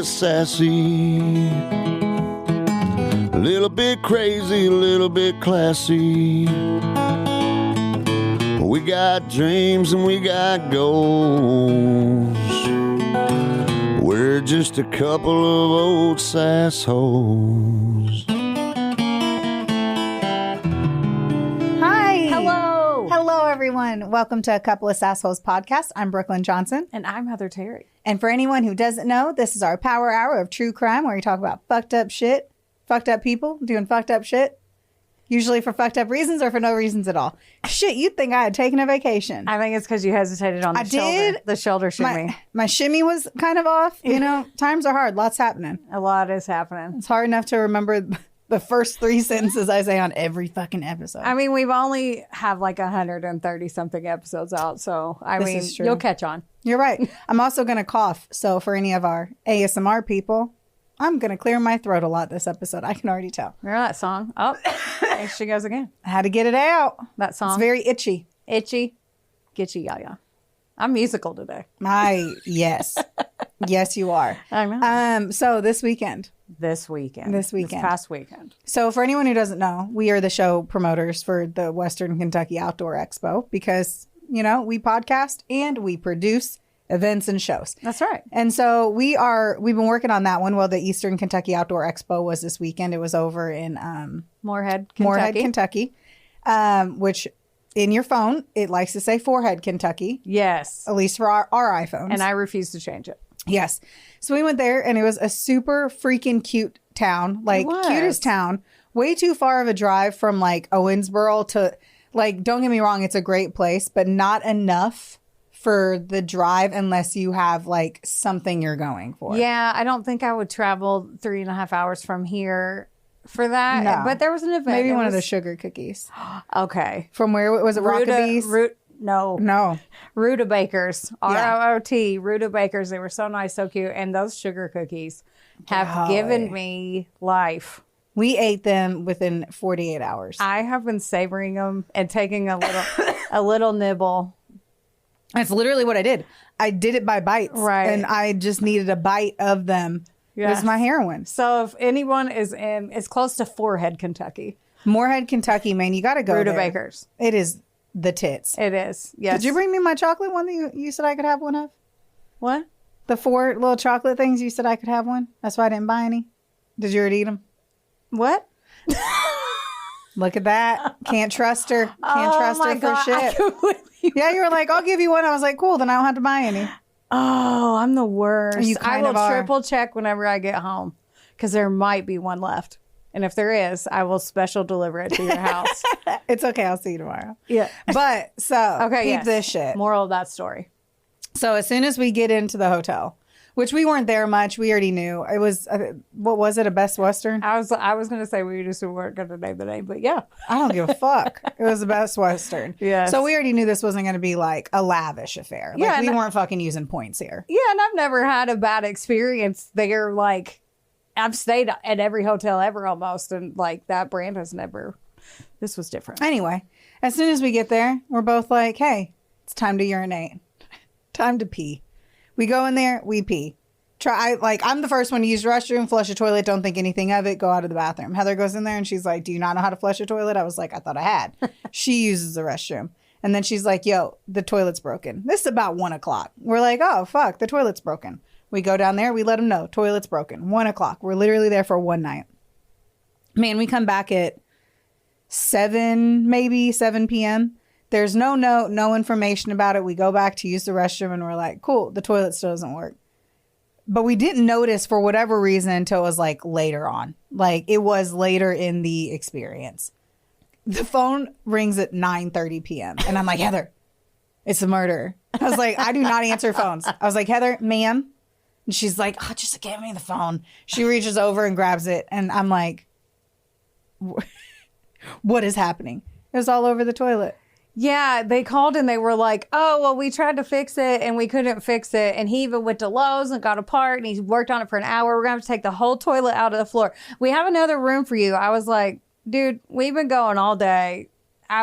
bit sassy, a little bit crazy, a little bit classy. We got dreams and we got goals. We're just a couple of old sassholes. Hi. Hello. Hello, everyone. Welcome to A Couple of Sassholes podcast. I'm Brooklyn Johnson. And I'm Heather Terry. And for anyone who doesn't know, this is our power hour of true crime where we talk about fucked up shit, fucked up people doing fucked up shit, usually for fucked up reasons or for no reasons at all. Shit, you'd think I had taken a vacation. I think it's because you hesitated on the shoulder. Did. The shoulder shimmy. My shimmy was kind of off. You know, times are hard. Lots happening. A lot is happening. It's hard enough to remember the first 3 sentences I say on every fucking episode. I mean, we've only have like 130 something episodes out. So, I mean, you'll catch on. You're right. I'm also going to cough. So for any of our ASMR people, I'm going to clear my throat a lot this episode. I can already tell. Remember that song? Oh, there she goes again. I had to get it out. That song. It's very itchy. Itchy. Gitchy, yeah. I'm musical today. Yes. Yes, you are. I know. So this weekend. This past weekend. So for anyone who doesn't know, we are the show promoters for the Western Kentucky Outdoor Expo because, you know, we podcast and we produce events and shows. That's right. And so we've been working on that one. Well, the Eastern Kentucky Outdoor Expo was this weekend. It was over in Moorhead, Kentucky, which in your phone, it likes to say Forehead, Kentucky. Yes. At least for our iPhones. And I refuse to change it. Yes. So we went there and it was a super freaking cute town, like cutest town, way too far of a drive from like Owensboro to like, don't get me wrong, it's a great place, but not enough for the drive unless you have like something you're going for. Yeah, I don't think I would travel 3.5 hours from here for that. No. But there was an event. Maybe one of the sugar cookies. Okay. From where was it? Rockabees? No. Rutabaker's. ROOT. Rutabaker's. They were so nice, so cute. And those sugar cookies have given me life. We ate them within 48 hours. I have been savoring them and taking a little nibble. That's literally what I did. I did it by bites. Right. And I just needed a bite of them. Yes. It was my heroin. So if anyone is in, it's close to Forehead, Kentucky. Moorhead, Kentucky, man. You got to go Rutabaker's. There. It is the tits. It is. Yes. Did you bring me my chocolate one that you said I could have one of? What? The 4 little chocolate things you said I could have one? That's why I didn't buy any. Did you already eat them? What? Look at that. Can't trust her. Can't trust her for shit. Yeah, you were like, I'll give you one. I was like, cool, then I don't have to buy any. Oh, I'm the worst. You I will triple check whenever I get home because there might be one left. And if there is, I will special deliver it to your house. It's okay. I'll see you tomorrow. Yeah. But so, keep this shit. Moral of that story. So as soon as we get into the hotel, which we weren't there much, we already knew. It was, what was it, a Best Western? I was going to say we just weren't going to name the name, but yeah. I don't give a fuck. It was a Best Western. Yeah. So we already knew this wasn't going to be like a lavish affair. Like we weren't fucking using points here. Yeah, and I've never had a bad experience there. Like, I've stayed at every hotel ever almost, and like that brand has never. This was different. Anyway, as soon as we get there, we're both like, hey, it's time to urinate. Time to pee. We go in there, we pee. I'm the first one to use the restroom, flush a toilet, don't think anything of it, go out of the bathroom. Heather goes in there and she's like, do you not know how to flush a toilet? I was like, I thought I had. She uses the restroom. And then she's like, yo, the toilet's broken. This is about 1 o'clock. We're like, oh, fuck, the toilet's broken. We go down there, we let them know, toilet's broken. 1 o'clock. We're literally there for one night. Man, we come back at 7 p.m. There's no note, no information about it. We go back to use the restroom and we're like, cool, the toilet still doesn't work. But we didn't notice for whatever reason until it was like later on. Like it was later in the experience. The phone rings at 9:30 p.m. And I'm like, Heather, it's a murder. I was like, I do not answer phones. I was like, Heather, ma'am. And she's like, oh, just give me the phone. She reaches over and grabs it. And I'm like, what is happening? It was all over the toilet. Yeah, they called and they were like, oh, well, we tried to fix it and we couldn't fix it. And he even went to Lowe's and got a part and he worked on it for an hour. We're going to have to take the whole toilet out of the floor. We have another room for you. I was like, dude, we've been going all day.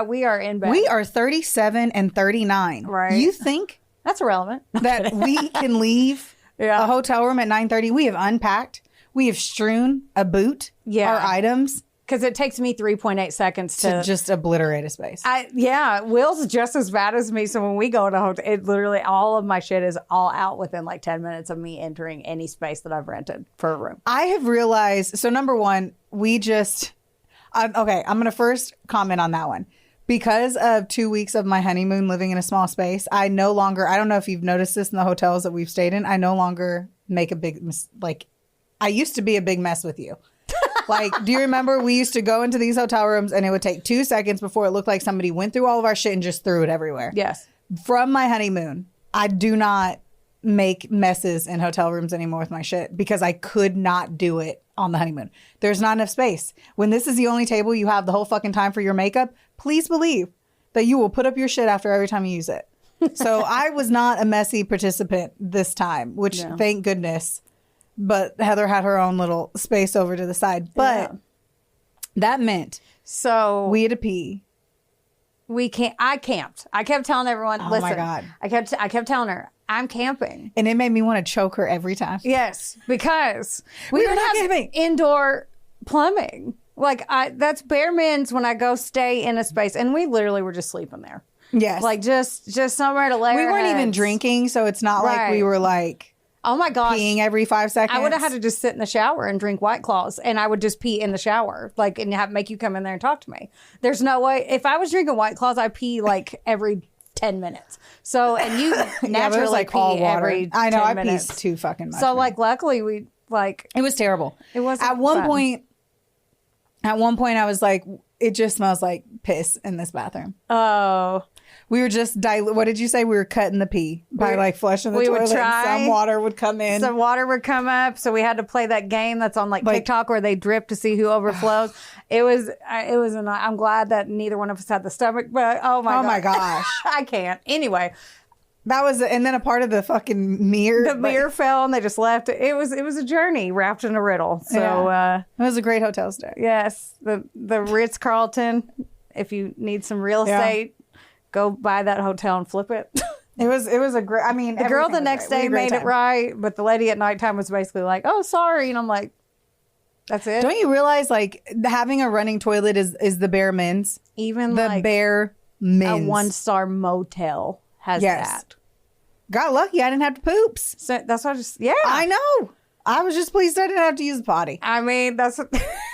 We are in bed. We are 37 and 39. Right. You think that's irrelevant that we can leave Yeah. A hotel room at 9:30. We have unpacked. We have strewn a boot. Yeah. Our items Because it takes me 3.8 seconds to just obliterate a space. Will's just as bad as me. So when we go to a hotel, it literally, all of my shit is all out within like 10 minutes of me entering any space that I've rented for a room. I have realized, so number one, I'm going to first comment on that one. Because of 2 weeks of my honeymoon living in a small space, I no longer, I don't know if you've noticed this in the hotels that we've stayed in, I no longer make a big, I used to be a big mess with you. Like, do you remember we used to go into these hotel rooms and it would take 2 seconds before it looked like somebody went through all of our shit and just threw it everywhere? Yes. From my honeymoon, I do not make messes in hotel rooms anymore with my shit because I could not do it on the honeymoon. There's not enough space. When this is the only table you have the whole fucking time for your makeup, please believe that you will put up your shit after every time you use it. So I was not a messy participant this time, which thank goodness. But Heather had her own little space over to the side. But that meant we had to pee. I camped. I kept telling everyone, Oh listen. my God. I kept telling her, I'm camping. And it made me want to choke her every time. Yes, because We we were don't not have camping. indoor plumbing. Like that's bare minimums when I go stay in a space, and we literally were just sleeping there. Yes. Like just somewhere to lay. We our weren't even heads. drinking, so it's not like we Right. were like Oh my gosh. peeing every 5 seconds. I would have had to just sit in the shower and drink White Claws, and I would just pee in the shower, like, and make you come in there and talk to me. There's no way. If I was drinking White Claws, I pee like every 10 minutes. So, and you Yeah, but it naturally was like pee all water. every I know, 10 I minutes. peed too fucking much. So, man. like, luckily we like it was terrible. it wasn't At one fun. point, I was like, it just smells like piss in this bathroom. Oh, We were just what did you say? We were cutting the pee by like flushing the we would toilet. And try. some water would come in. some water would come up, so we had to play that game that's on like TikTok where they drip to see who overflows. It was I'm glad that neither one of us had the stomach, but oh my gosh. I can't. Anyway, That was, and then a part of the fucking mirror. the mirror fell and they just left it. It was a journey wrapped in a riddle. So it was a great hotel stay. yes, the Ritz Carlton. If you need some real estate, go buy that hotel and flip it. It was a great. I mean, The girl the next day made it right, but the lady at nighttime was basically like, "Oh, sorry," and I'm like, "That's it." Don't you realize like having a running toilet is the bare minimums? Even The like bare minimums. a 1-star motel has Yes. that. Got lucky. I didn't have to poops. So that's what I know. I was just pleased I didn't have to use the potty. I mean, that's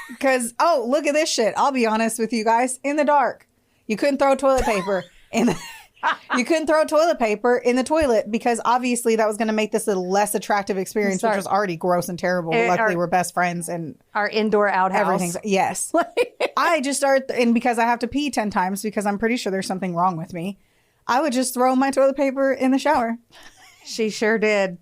Because, oh, look at this shit. I'll be honest with you guys. In the dark, you couldn't throw toilet paper in the... You couldn't throw toilet paper in the toilet because obviously that was going to make this a less attractive experience, which was already gross and terrible. Luckily, we're best friends and our indoor outhouse. everything's... Yes. I just started... And because I have to pee 10 times because I'm pretty sure there's something wrong with me, I would just throw my toilet paper in the shower. She sure did.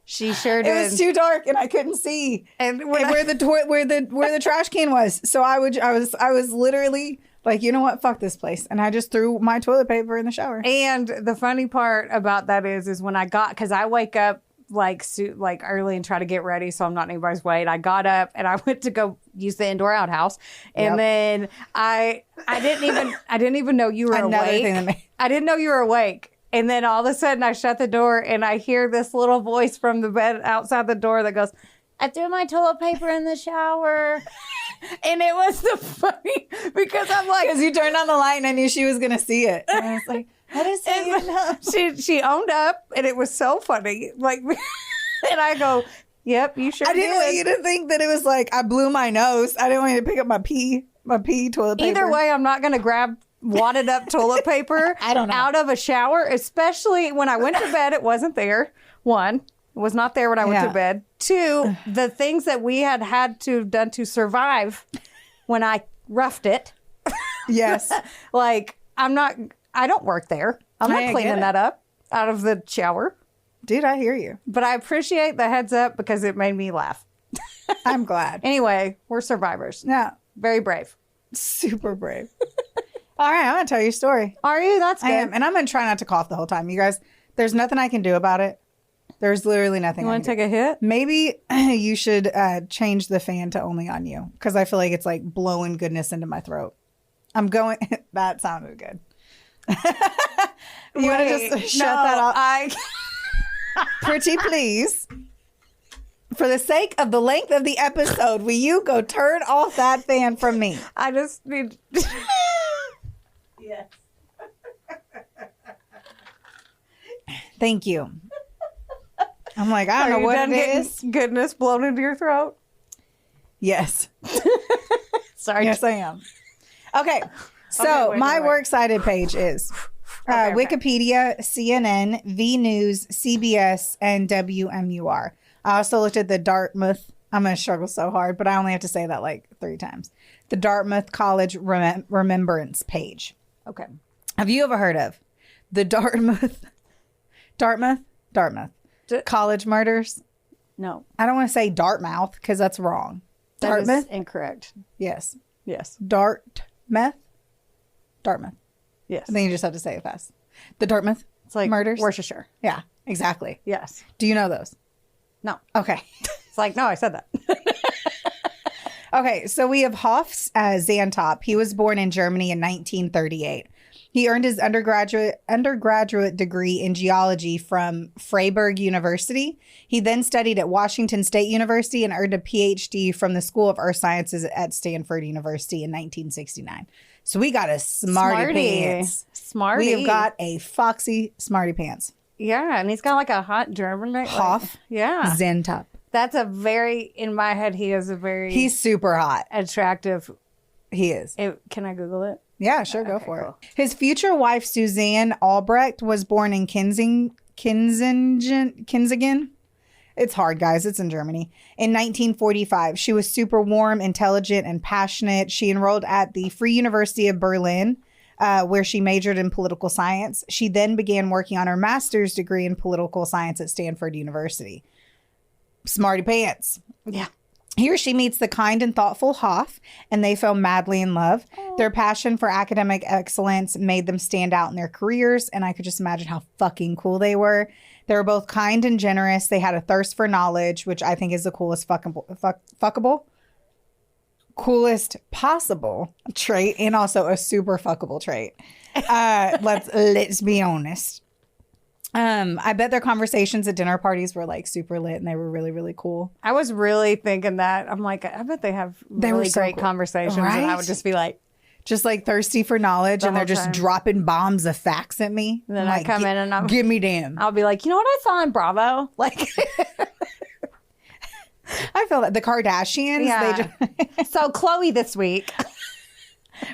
She sure did. It was too dark and I couldn't see where the trash can was. So I was literally like, you know what? Fuck this place. And I just threw my toilet paper in the shower. And the funny part about that is when because I wake up like early and try to get ready so I'm not in anybody's way. And I got up and I went to go use the indoor outhouse. And then I didn't even know you were awake. I didn't know you were awake. And then all of a sudden I shut the door and I hear this little voice from the bed outside the door that goes, "I threw my toilet paper in the shower." And it was the funny because I'm like, because you turned on the light and I knew she was going to see it. And I was like, how does she owned up and it was so funny. Like, and I go, "Yep, you sure I didn't want you to think that it was like I blew my nose. I didn't want you to pick up my pee toilet paper. Either way, I'm not going to grab wadded up toilet paper I don't know. out of a shower, especially when I went to bed. It wasn't there. One, it was not there when I went to bed. Two, the things that we had to have done to survive when I roughed it. Yes. Like, I don't work there. I'm not cleaning that up out of the shower. Dude, I hear you. But I appreciate the heads up because it made me laugh. I'm glad. Anyway, we're survivors. Yeah. Very brave. Super brave. All right, I'm going to tell you a story. Are you? That's good. I am. And I'm going to try not to cough the whole time. You guys, there's nothing I can do about it. There's literally nothing. You want to take a hit? Maybe you should change the fan to only on you because I feel like it's like blowing goodness into my throat. I'm going. That sounded good. You want to just shut that off? Pretty please. For the sake of the length of the episode, will you go turn off that fan from me? I just need. Yes. Thank you. I'm like, I don't know what it is. Goodness blown into your throat. Yes. Sorry. Yes, I am. Okay. So my works cited page is Okay. Wikipedia, CNN, V News, CBS, and WMUR. I also looked at the Dartmouth. I'm going to struggle so hard, but I only have to say that like 3 times. The Dartmouth College Remembrance page. Okay. Have you ever heard of the Dartmouth College murders? No. I don't want to say Dartmouth because that's wrong. That is Dartmouth? incorrect. Yes. Yes. Dartmouth. Yes. I think you just have to say it fast. The Dartmouth It's like murders. Worcestershire. Yeah, exactly. Yes. Do you know those? No. Okay. It's like, no, I said that. Okay, so we have Hoff's Zantop. He was born in Germany in 1938. He earned his undergraduate degree in geology from Freiburg University. He then studied at Washington State University and earned a PhD from the School of Earth Sciences at Stanford University in 1969. So we got a smarty pants. Smarty. We have got a foxy smarty pants. Yeah, and he's got like a hot German name. Hoff Yeah. Zantop. That's a very, in my head, he is a very He's super hot. attractive. He is. Can I Google it? Yeah, sure, go for cool. it. His future wife, Susanne Albrecht, was born in Kinzingen. It's hard, guys. It's in Germany. In 1945. She was super warm, intelligent, and passionate. She enrolled at the Free University of Berlin, where she majored in political science. She then began working on her master's degree in political science at Stanford University. Smarty pants. Yeah. Here she meets the kind and thoughtful Hoff, and they fell madly in love. Their passion for academic excellence made them stand out in their careers, and I could just imagine how fucking cool they were. They were both kind and generous. They had a thirst for knowledge, which I think is the coolest coolest possible trait, and also a super fuckable trait. Let's be honest. I bet their conversations at dinner parties were like super lit and they were really, really cool. I was really thinking that. I'm like, I bet they have They were really so great cool. conversations. Right? And I would just be like, Just like thirsty for knowledge, and they're whole just time. dropping bombs of facts at me. And then I'm I like, come in and give me them. I'll be like, you know what I saw on Bravo? Like, I feel that the Kardashians, Yeah. So Chloe this week.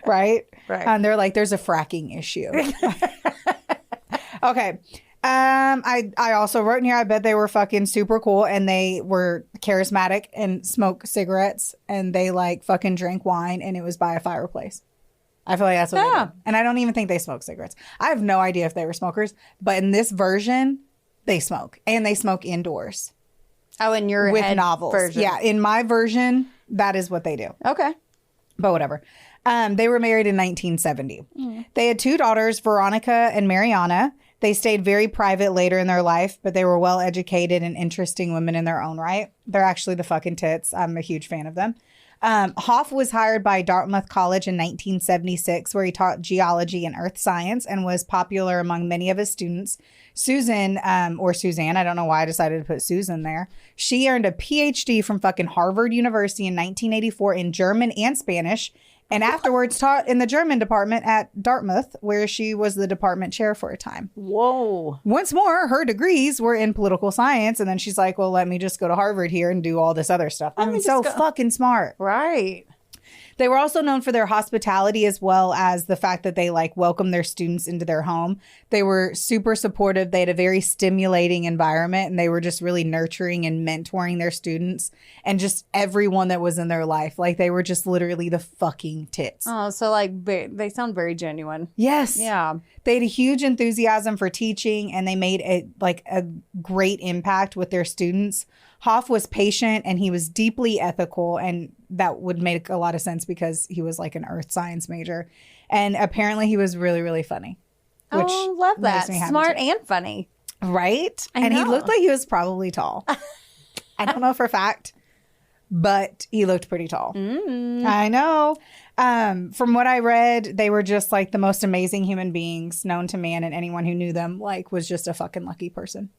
right? Right. And they're like, there's a fracking issue. Okay. I also wrote in here, I bet they were fucking super cool, and they were charismatic and smoked cigarettes, and they like fucking drank wine, and it was by a fireplace. I feel like that's what they Yeah. did. And I don't even think they smoke cigarettes. I have no idea if they were smokers, but in this version, they smoke, and they smoke indoors Oh, in your with head novels. version. Yeah, in my version, that is what they do. Okay. But whatever. They were married in 1970. They had 2 daughters, Veronica and Mariana. They stayed very private later in their life, but they were well educated and interesting women in their own right. They're actually the fucking tits. I'm a huge fan of them. Hoff was hired by Dartmouth College in 1976, where he taught geology and earth science and was popular among many of his students. Susan, or Suzanne, I don't know why I decided to put Susan there. She earned a PhD from fucking Harvard University in 1984 in German and Spanish, and afterwards taught in the German department at Dartmouth, where she was the department chair for a time. Whoa. Once more, her degrees were in political science, and then she's like, well, let me just go to Harvard here and do all this other stuff. I mean, so fucking smart. Right. They were also known for their hospitality, as well as the fact that they like welcomed their students into their home. They were super supportive. They had a very stimulating environment, and they were just really nurturing and mentoring their students and just everyone that was in their life. Like, they were just literally the fucking tits. Oh, so like they sound very genuine. Yes. Yeah. They had a huge enthusiasm for teaching, and they made a great impact with their students. Hoff was patient, and he was deeply ethical, and that would make a lot of sense because he was like an earth science major. And apparently he was really, really funny. Which Oh, love that. makes me happy Smart too. and funny. Right? I And he know. looked like he was probably tall. I don't know for a fact, but he looked pretty tall. I know. From what I read, they were just like the most amazing human beings known to man, and anyone who knew them like was just a fucking lucky person.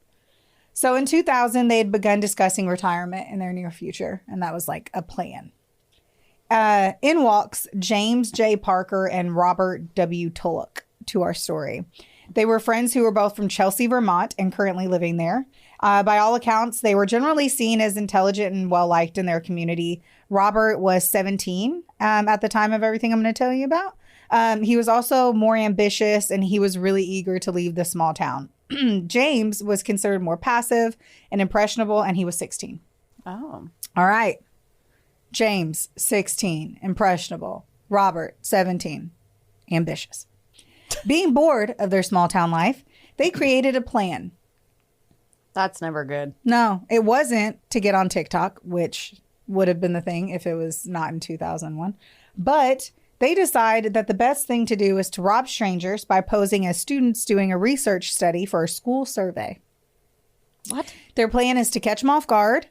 So in 2000, they had begun discussing retirement in their near future, and that was like a plan. In walks James J. Parker and Robert W. Tulloch to our story. They were friends who were both from Chelsea, Vermont, and currently living there. By all accounts, they were generally seen as intelligent and well-liked in their community. Robert was 17 at the time of everything I'm going to tell you about. He was also more ambitious, and he was really eager to leave the small town. James was considered more passive and impressionable, and he was 16. Oh. All right. James, 16, impressionable. Robert, 17, ambitious. Being bored of their small town life, they created a plan. That's never good. No, it wasn't to get on TikTok, which would have been the thing if it was not in 2001. But they decided that the best thing to do is to rob strangers by posing as students doing a research study for a school survey. What? Their plan is to catch them off guard,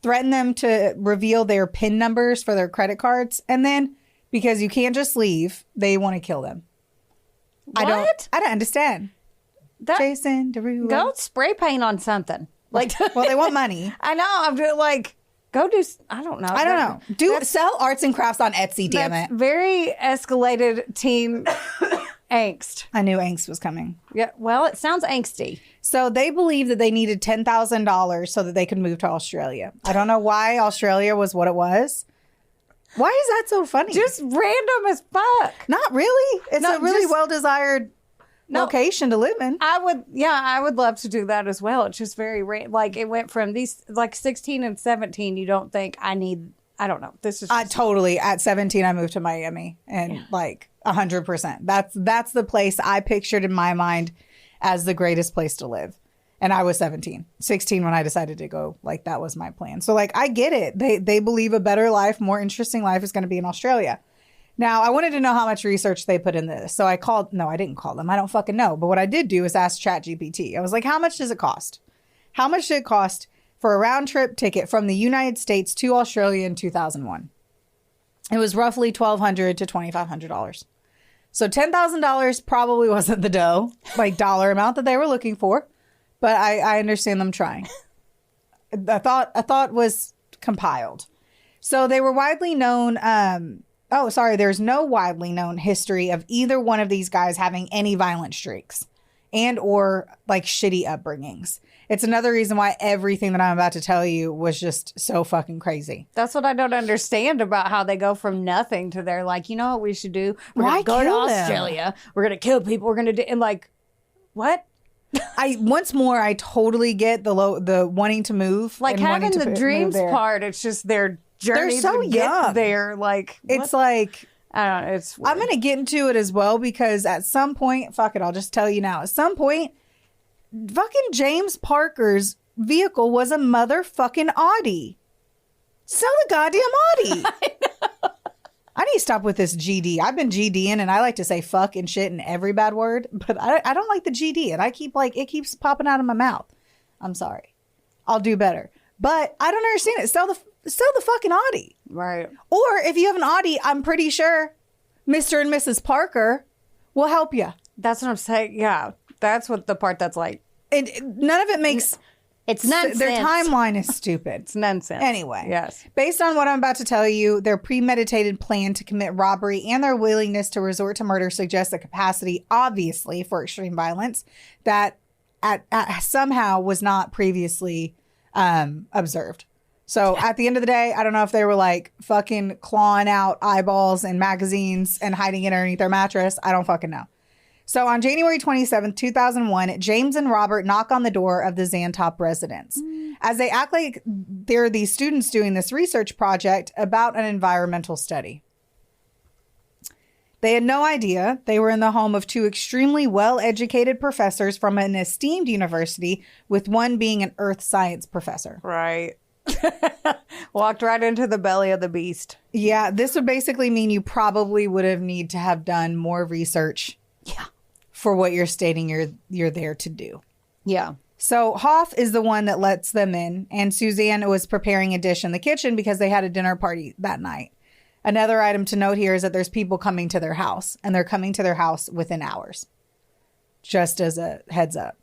threaten them to reveal their PIN numbers for their credit cards, and then, because you can't just leave, they want to kill them. What? I don't understand. Jason Derulo. Go spray paint on something. Like, well, they want money. I know. I'm doing like, go do. I don't know. Sell arts and crafts on Etsy. Damn it. Very escalated teen angst. I knew angst was coming. Yeah. Well, it sounds angsty. So they believed that they needed $10,000 so that they could move to Australia. I don't know why Australia was what it was. Why is that so funny? Just random as fuck. Not really. It's a really well-desired location to live in. I would love to do that as well. It's just very like it went from these like 16 and 17. You don't think I don't know. This is totally at 17. I moved to Miami and like 100%. That's the place I pictured in my mind as the greatest place to live. And I was 16 when I decided to go. Like that was my plan. So like I get it. They believe a better life, more interesting life is going to be in Australia. Now, I wanted to know how much research they put in this. So I didn't call them. I don't fucking know. But what I did do is ask ChatGPT. I was like, how much does it cost? How much did it cost for a round trip ticket from the United States to Australia in 2001? It was roughly $1,200 to $2,500. So $10,000 probably wasn't the dollar amount that they were looking for. But I understand them trying. I thought was compiled. So they were widely known. There's no widely known history of either one of these guys having any violent streaks and or like shitty upbringings. It's another reason why everything that I'm about to tell you was just so fucking crazy. That's what I don't understand about how they go from nothing to they're like, you know what we should do? We're going to go to Australia. We're going to kill people. We're going to do, and like, what? I totally get the wanting to move. Like having the dreams part, it's just their journey They're so to young. get there. Like, it's like, I don't know. It's weird. I'm going to get into it as well because at some point, fuck it, I'll just tell you now. At some point, fucking James Parker's vehicle was a motherfucking Audi. Sell the goddamn Audi. I know. I need to stop with this GD. I've been GDing and I like to say fuck and shit in every bad word, but I don't like the GD and it keeps popping out of my mouth. I'm sorry. I'll do better. But I don't understand it. Sell the fucking Audi. Right. Or if you have an Audi, I'm pretty sure Mr. and Mrs. Parker will help you. That's what I'm saying. Yeah. That's what the part that's like. None of it makes... It's nonsense. Their timeline is stupid. It's nonsense. Anyway. Yes. Based on what I'm about to tell you, their premeditated plan to commit robbery and their willingness to resort to murder suggests a capacity, obviously, for extreme violence that somehow was not previously observed. So at the end of the day, I don't know if they were like fucking clawing out eyeballs and magazines and hiding it underneath their mattress. I don't fucking know. So on January 27th, 2001, James and Robert knock on the door of the Zantop residence. As they act like they're these students doing this research project about an environmental study. They had no idea they were in the home of two extremely well-educated professors from an esteemed university, with one being an earth science professor. Right. Walked right into the belly of the beast. Yeah, this would basically mean you probably would have need to have done more research. Yeah. For what you're stating you're there to do. Yeah. So Hoff is the one that lets them in, and Susanne was preparing a dish in the kitchen because they had a dinner party that night. Another item to note here is that there's people coming to their house, and they're coming to their house within hours. Just as a heads up.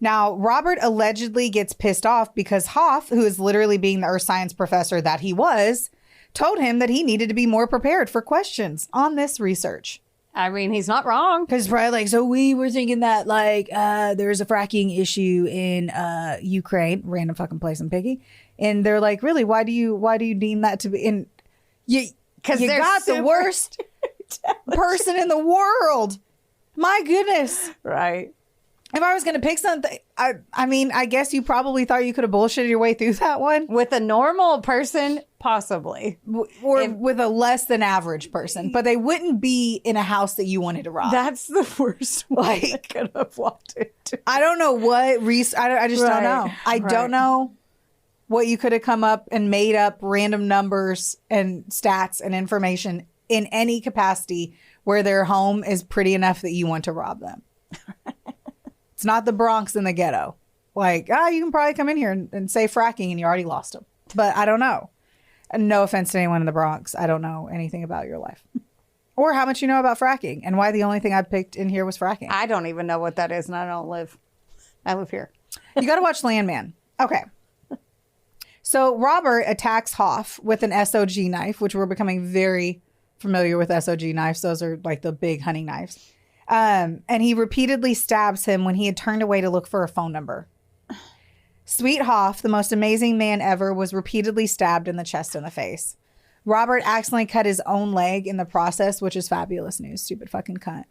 Now, Robert allegedly gets pissed off because Hoff, who is literally being the earth science professor that he was, told him that he needed to be more prepared for questions on this research. I mean, he's not wrong. Because probably like, so we were thinking that like there's a fracking issue in Ukraine, random fucking place in Piggy, and they're like, really, why do you deem that to be? And you got the worst person in the world. My goodness, right? If I was going to pick something, I mean, I guess you probably thought you could have bullshitted your way through that one. With a normal person, possibly. Or with a less than average person. But they wouldn't be in a house that you wanted to rob. That's the worst one I could have walked into. I don't know what I just don't know. I don't know what you could have come up and made up random numbers and stats and information in any capacity where their home is pretty enough that you want to rob them. It's not the Bronx and the ghetto. Like, you can probably come in here and say fracking and you already lost them. But I don't know. And no offense to anyone in the Bronx. I don't know anything about your life. Or how much you know about fracking and why the only thing I picked in here was fracking. I don't even know what that is and I live here. You got to watch Landman. Okay. So Robert attacks Hoff with an SOG knife, which we're becoming very familiar with SOG knives. Those are like the big hunting knives. And he repeatedly stabs him when he had turned away to look for a phone number. Sweet Hoff, the most amazing man ever, was repeatedly stabbed in the chest and the face. Robert accidentally cut his own leg in the process, which is fabulous news. Stupid fucking cunt.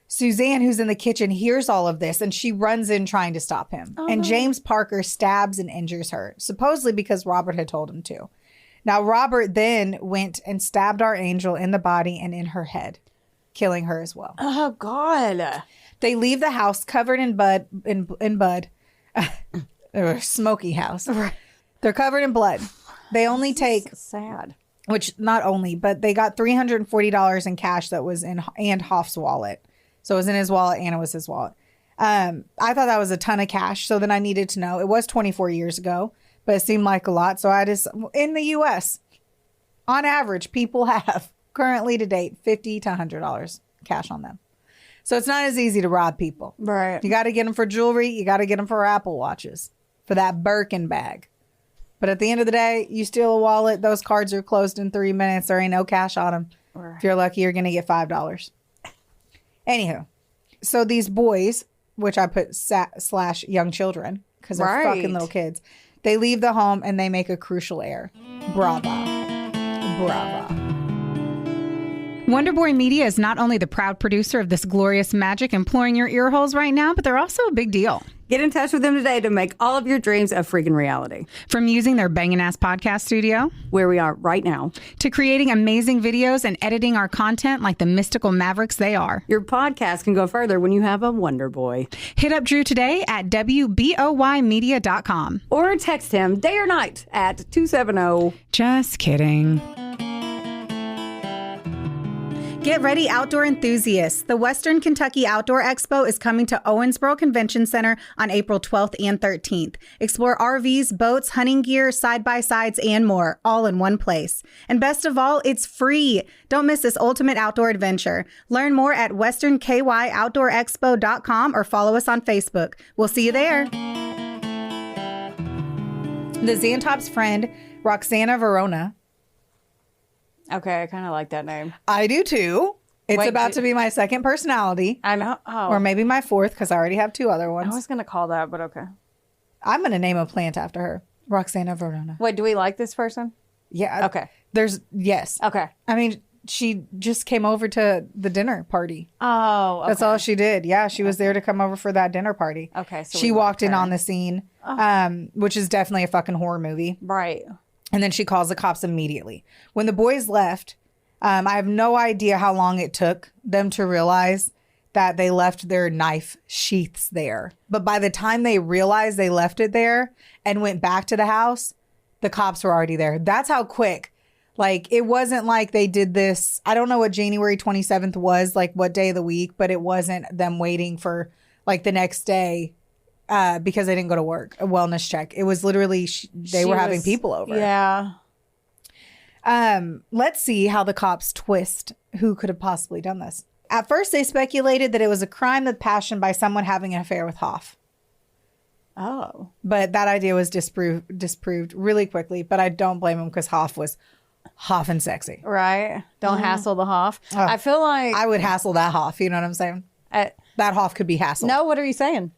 Suzanne, who's in the kitchen, hears all of this and she runs in trying to stop him. Oh. And James Parker stabs and injures her, supposedly because Robert had told him to. Now, Robert then went and stabbed our angel in the body and in her head, killing her as well. Oh, God. They leave the house covered in blood. Or smoky house. They're covered in blood. They only take... So sad. Which, not only, but they got $340 in cash that was in and Hoff's wallet. So it was in his wallet and it was his wallet. I thought that was a ton of cash. So then I needed to know. It was 24 years ago, but it seemed like a lot. So I just... In the U.S., on average, people have... currently to date, $50 to $100 cash on them. So it's not as easy to rob people. Right. You got to get them for jewelry. You got to get them for Apple Watches, for that Birkin bag. But at the end of the day, you steal a wallet. Those cards are closed in 3 minutes. There ain't no cash on them. Right. If you're lucky, you're going to get $5. Anywho, so these boys, which I put / young children because they're fucking little kids, they leave the home and they make a crucial error. Bravo. Bravo. Wonderboy Media is not only the proud producer of this glorious magic employing your ear holes right now, but they're also a big deal. Get in touch with them today to make all of your dreams a freaking reality. From using their bangin' ass podcast studio, where we are right now, to creating amazing videos and editing our content like the mystical mavericks they are. Your podcast can go further when you have a Wonder Boy. Hit up Drew today at WBOYmedia.com. Or text him day or night at 270. Just kidding. Get ready, outdoor enthusiasts. The Western Kentucky Outdoor Expo is coming to Owensboro Convention Center on April 12th and 13th. Explore RVs, boats, hunting gear, side-by-sides, and more, all in one place. And best of all, it's free. Don't miss this ultimate outdoor adventure. Learn more at westernkyoutdoorexpo.com or follow us on Facebook. We'll see you there. The Zantop's friend, Roxana Verona. Okay, I kind of like that name. I do too. It's about to be my second personality. I know. Oh. Or maybe my fourth, because I already have two other ones. I was going to call that, but okay. I'm going to name a plant after her. Roxana Verona. Wait, do we like this person? Yeah. Okay. Yes. Okay. I mean, she just came over to the dinner party. Oh, okay. That's all she did. Yeah, she was there to come over for that dinner party. Okay. So she walked in on the scene, which is definitely a fucking horror movie. Right. And then she calls the cops immediately. When the boys left, I have no idea how long it took them to realize that they left their knife sheaths there. But by the time they realized they left it there and went back to the house, the cops were already there. That's how quick. Like, it wasn't like they did this. I don't know what January 27th was, like what day of the week, but it wasn't them waiting for like the next day. Because they didn't go to work, a wellness check. It was literally, they were having people over. Yeah. Let's see how the cops twist who could have possibly done this. At first, they speculated that it was a crime of passion by someone having an affair with Hoff. Oh. But that idea was disproved really quickly. But I don't blame him because Hoff was Hoff and sexy. Right. Don't hassle the Hoff. I feel like I would hassle that Hoff. You know what I'm saying? That Hoff could be hassled. No, what are you saying?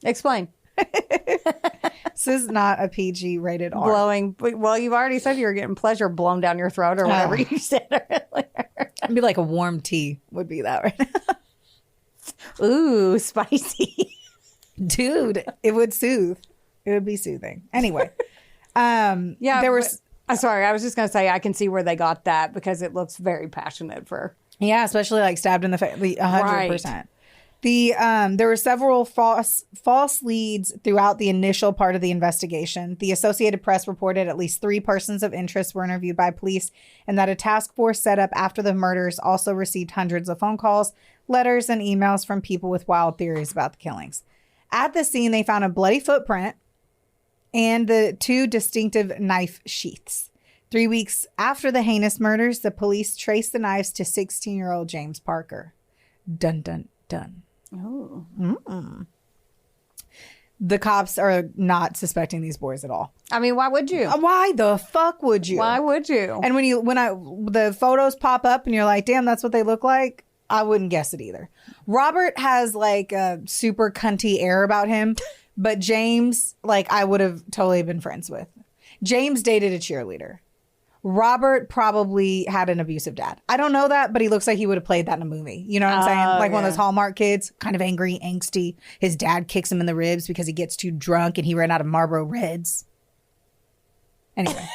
Explain. This is not a PG rated R. Blowing. Well, you've already said you were getting pleasure blown down your throat or whatever you said earlier. It'd be like a warm tea would be that right now. Ooh, spicy. Dude, it would soothe. It would be soothing. Anyway. Yeah. There was... Sorry, I was just going to say I can see where they got that because it looks very passionate for... Yeah, especially like stabbed in the face. 100%. Right. There were several false leads throughout the initial part of the investigation. The Associated Press reported at least 3 persons of interest were interviewed by police, and that a task force set up after the murders also received hundreds of phone calls, letters, and emails from people with wild theories about the killings. At the scene, they found a bloody footprint and the 2 distinctive knife sheaths. 3 weeks after the heinous murders, the police traced the knives to 16-year-old James Parker. Dun, dun, dun. Oh. Mm-mm. The cops are not suspecting these boys at all. I mean, why would you? Why the fuck would you? Why would you? And when the photos pop up and you're like, damn, that's what they look like, I wouldn't guess it either. Robert has like a super cunty air about him, but James, like, I would have totally been friends with. James dated a cheerleader. Robert probably had an abusive dad. I don't know that, but he looks like he would have played that in a movie. You know what I'm saying? Like one of those Hallmark kids, kind of angry, angsty. His dad kicks him in the ribs because he gets too drunk and he ran out of Marlboro Reds. Anyway,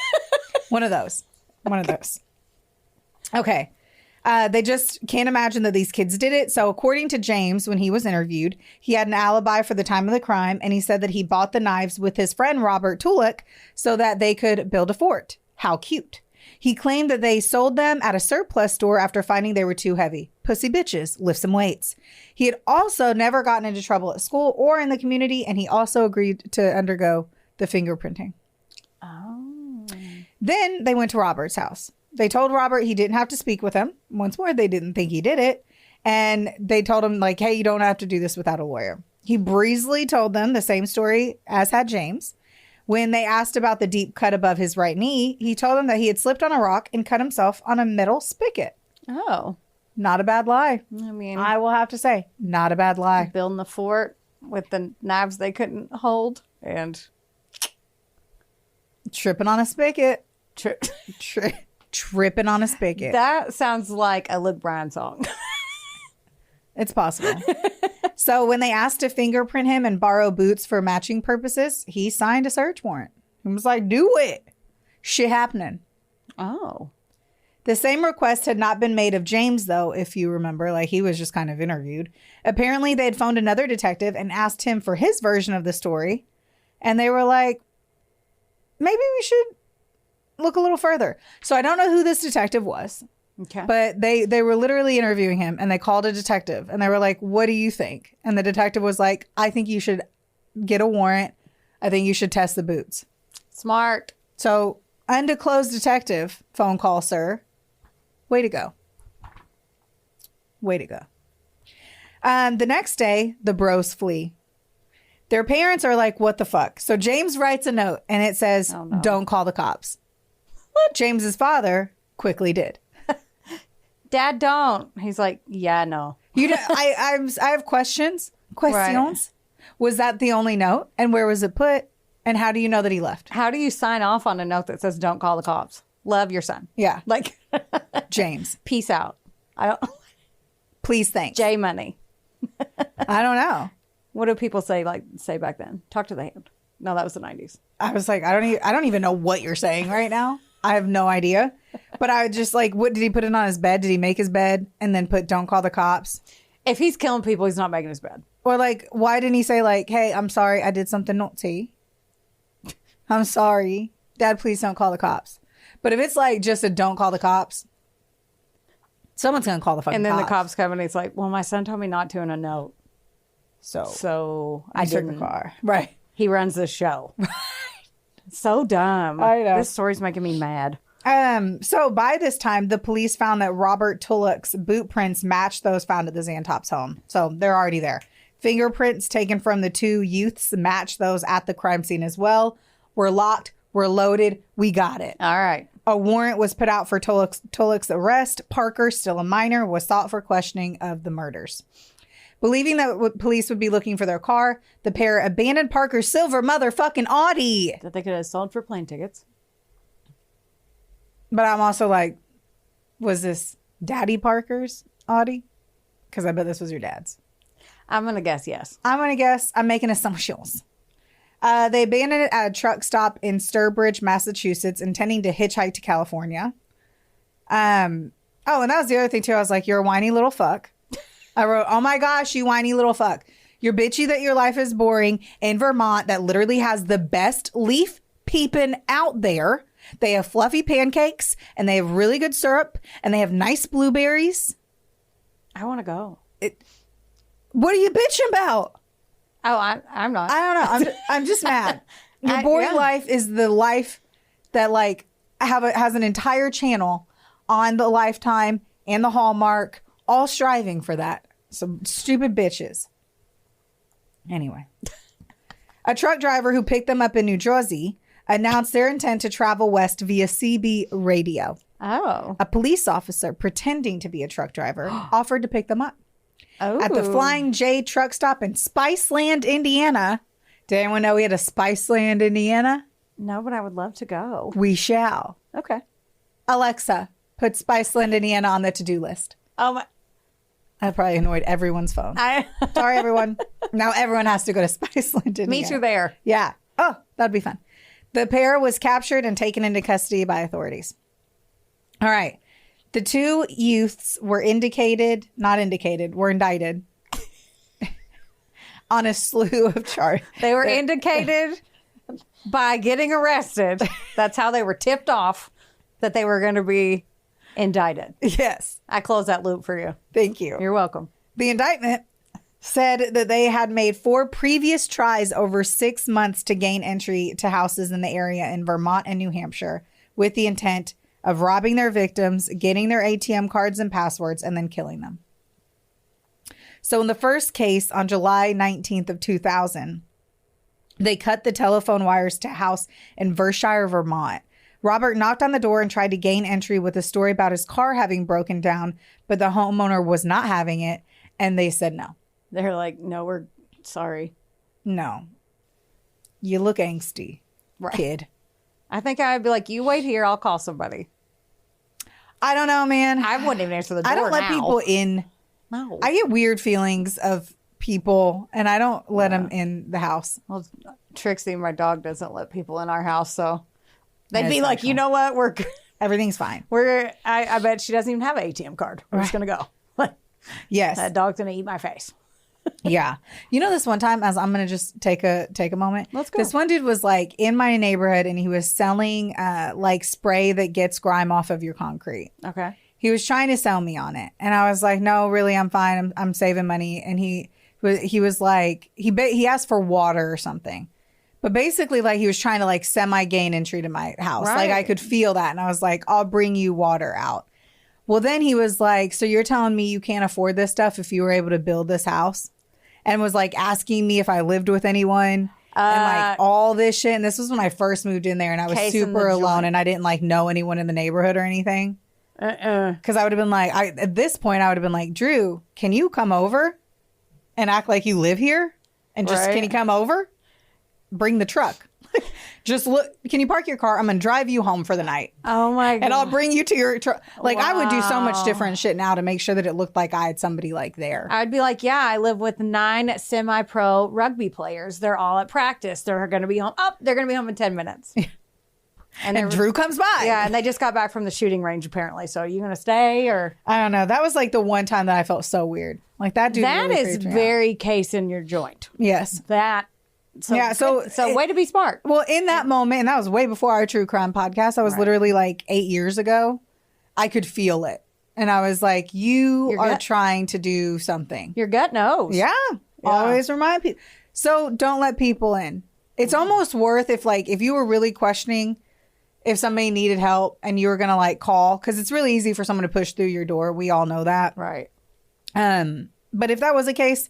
one of those. Okay. They just can't imagine that these kids did it. So according to James, when he was interviewed, he had an alibi for the time of the crime. And he said that he bought the knives with his friend, Robert Tulloch, so that they could build a fort. How cute. He claimed that they sold them at a surplus store after finding they were too heavy. Pussy bitches, lift some weights. He had also never gotten into trouble at school or in the community. And he also agreed to undergo the fingerprinting. Oh. Then they went to Robert's house. They told Robert he didn't have to speak with him. Once more, they didn't think he did it. And they told him, like, hey, you don't have to do this without a lawyer. He breezily told them the same story as had James. When they asked about the deep cut above his right knee, he told them that he had slipped on a rock and cut himself on a metal spigot. Oh. Not a bad lie. I mean, I will have to say, not a bad lie. building the fort with the knives they couldn't hold and Tripping on a spigot. Tripping on a spigot. that sounds like a Luke Bryan song. It's possible. So when they asked to fingerprint him and borrow boots for matching purposes, he signed a search warrant. He was like, do it. Shit happening. Oh. The same request had not been made of James, though, if you remember. Like, he was just kind of interviewed. Apparently, they had phoned another detective and asked him for his version of the story. And they were like, maybe we should look a little further. So I don't know who this detective was. Okay. But they were literally interviewing him, and they called a detective, and they were like, what do you think? And the detective was like, I think you should get a warrant. I think you should test the boots. Smart. So, undisclosed detective, phone call, sir. Way to go. Way to go. The next day, the bros flee. Their parents are like, what the fuck? So James writes a note, and it says, Oh, no. don't call the cops. What? James's father quickly did. Dad, don't. He's like, yeah, no. I have questions. Questions. Right. Was that the only note? And where was it put? And how do you know that he left? How do you sign off on a note that says don't call the cops? Love your son. Yeah. Like, James. peace out. I don't. Please, thanks. J money. I don't know. What do people say back then? Talk to the hand. No, that was the 90s. I was like, I don't even know what you're saying right now. I have no idea. But I would just like, what did he put it on his bed? Did he make his bed and then put don't call the cops? If he's killing people, he's not making his bed. Or like, why didn't he say like, hey, I'm sorry, I did something naughty. I'm sorry. Dad, please don't call the cops. But if it's like just a don't call the cops, someone's going to call the fucking cops. And then the cops come and it's like, well, my son told me not to in a note. So I took didn't. the car. Right. He runs this show. So dumb. I know. This story's making me mad. So by this time, the police found that Robert Tulloch's boot prints matched those found at the Zantop's home. So they're already there. Fingerprints taken from the 2 youths match those at the crime scene as well. We're locked. We're loaded. We got it. All right. A warrant was put out for Tulloch's arrest. Parker, still a minor, was sought for questioning of the murders. Believing that police would be looking for their car, the pair abandoned Parker's silver motherfucking Audi. That they could have sold for plane tickets. But I'm also like, was this Daddy Parker's Audi? Because I bet this was your dad's. I'm going to guess yes. I'm going to guess. I'm making assumptions. They abandoned it at a truck stop in Sturbridge, Massachusetts, intending to hitchhike to California. Oh, and that was the other thing, too. I was like, you're a whiny little fuck. I wrote, oh, my gosh, you whiny little fuck. You're bitchy that your life is boring in Vermont that literally has the best leaf peeping out there. They have fluffy pancakes, and they have really good syrup, and they have nice blueberries. I want to go. What are you bitching about? Oh, I'm not. I don't know. I'm just mad. Your boring life is the life that like has an entire channel on the Lifetime and the Hallmark, all striving for that. Some stupid bitches. Anyway, a truck driver who picked them up in New Jersey announced their intent to travel west via CB radio. Oh. A police officer pretending to be a truck driver offered to pick them up. Oh. At the Flying J truck stop in Spiceland, Indiana. Did anyone know we had a Spiceland, Indiana? No, but I would love to go. We shall. Okay. Alexa, put Spiceland, Indiana on the to-do list. Oh, my. That probably annoyed everyone's phone. Sorry, everyone. Now everyone has to go to Spiceland, Indiana. Meet you there. Yeah. Oh, that'd be fun. The pair was captured and taken into custody by authorities. All right. The 2 youths were indicted on a slew of charges. They were indicated by getting arrested. That's how they were tipped off that they were going to be indicted. Yes. I closed that loop for you. Thank you. You're welcome. The indictment said that they had made 4 previous tries over 6 months to gain entry to houses in the area in Vermont and New Hampshire with the intent of robbing their victims, getting their ATM cards and passwords, and then killing them. So in the first case on July 19th of 2000, they cut the telephone wires to a house in Vershire, Vermont. Robert knocked on the door and tried to gain entry with a story about his car having broken down, but the homeowner was not having it, and they said no. They're like, no, we're sorry. No. You look angsty, kid. I think I'd be like, you wait here, I'll call somebody. I don't know, man. I wouldn't even answer the door. I don't let people in. No. I get weird feelings of people, and I don't let them in the house. Well, Trixie, my dog, doesn't let people in our house, so they'd That's be like, you know what? Everything's fine. I bet she doesn't even have an ATM card. We're just going to go. Yes. That dog's going to eat my face. Yeah. You know, this one time, as I'm going to just take a moment. Let's go. This one dude was like in my neighborhood, and he was selling like spray that gets grime off of your concrete. Okay. He was trying to sell me on it. And I was like, no, really, I'm fine. I'm saving money. And he was like, he asked for water or something. But basically, like, he was trying to like semi-gain entry to my house. Right. Like, I could feel that. And I was like, I'll bring you water out. Well, then he was like, so you're telling me you can't afford this stuff if you were able to build this house? And was like asking me if I lived with anyone and like all this shit. And this was when I first moved in there, and I was super alone, and I didn't like know anyone in the neighborhood or anything. Because I would have been like, at this point, I would have been like, Drew, can you come over and act like you live here? And just, can you come over? Bring the truck. Just look, can you park your car? I'm going to drive you home for the night. Oh my God. And I'll bring you to your truck. Like, I would do so much different shit now to make sure that it looked like I had somebody like there. I'd be like, yeah, I live with 9 semi-pro rugby players. They're all at practice. They're going to be home. Oh, they're going to be home in 10 minutes. And Drew comes by. Yeah, and they just got back from the shooting range, apparently. So are you going to stay or? I don't know. That was like the one time that I felt so weird. Like, that dude That really is freaked me out. very case in your joint. Yes. That. So, yeah. So way to be smart. Well, in that moment, and that was way before our true crime podcast. I was literally like 8 years ago. I could feel it. And I was like, you are trying to do something. Your gut knows. Yeah. Always remind people. So don't let people in. It's almost worth if you were really questioning if somebody needed help and you were going to like call, because it's really easy for someone to push through your door. We all know that. Right. But if that was the case,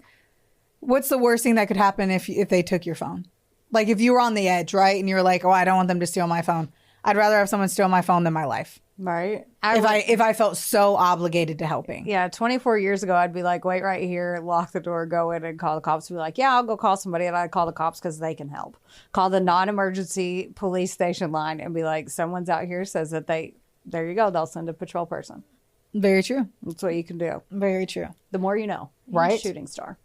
What's the worst thing that could happen if they took your phone? Like if you were on the edge, right? And you're like, oh, I don't want them to steal my phone. I'd rather have someone steal my phone than my life. Right. If I felt so obligated to helping. Yeah, 24 years ago, I'd be like, wait right here, lock the door, go in and call the cops. Be like, yeah, I'll go call somebody. And I'd call the cops because they can help. Call the non-emergency police station line and be like, someone's out here says that there you go. They'll send a patrol person. Very true. That's what you can do. Very true. The more you know. Right. Shooting star.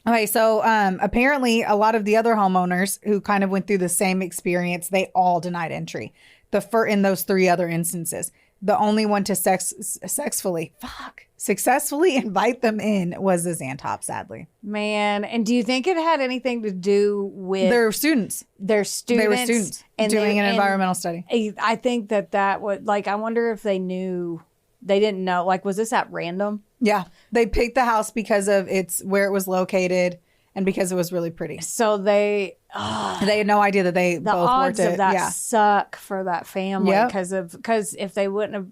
Okay, so apparently a lot of the other homeowners who kind of went through the same experience, they all denied entry. In those 3 other instances. The only one to successfully invite them in was the Zantop, sadly. Man, and do you think it had anything to do with Their students? They were students and doing an environmental study. I think that would, like, I wonder if they didn't know, like, was this at random? Yeah, they picked the house because of where it was located and because it was really pretty. So they had no idea that they both odds worked of it. that Yeah. suck for that family Yep. because if they wouldn't have,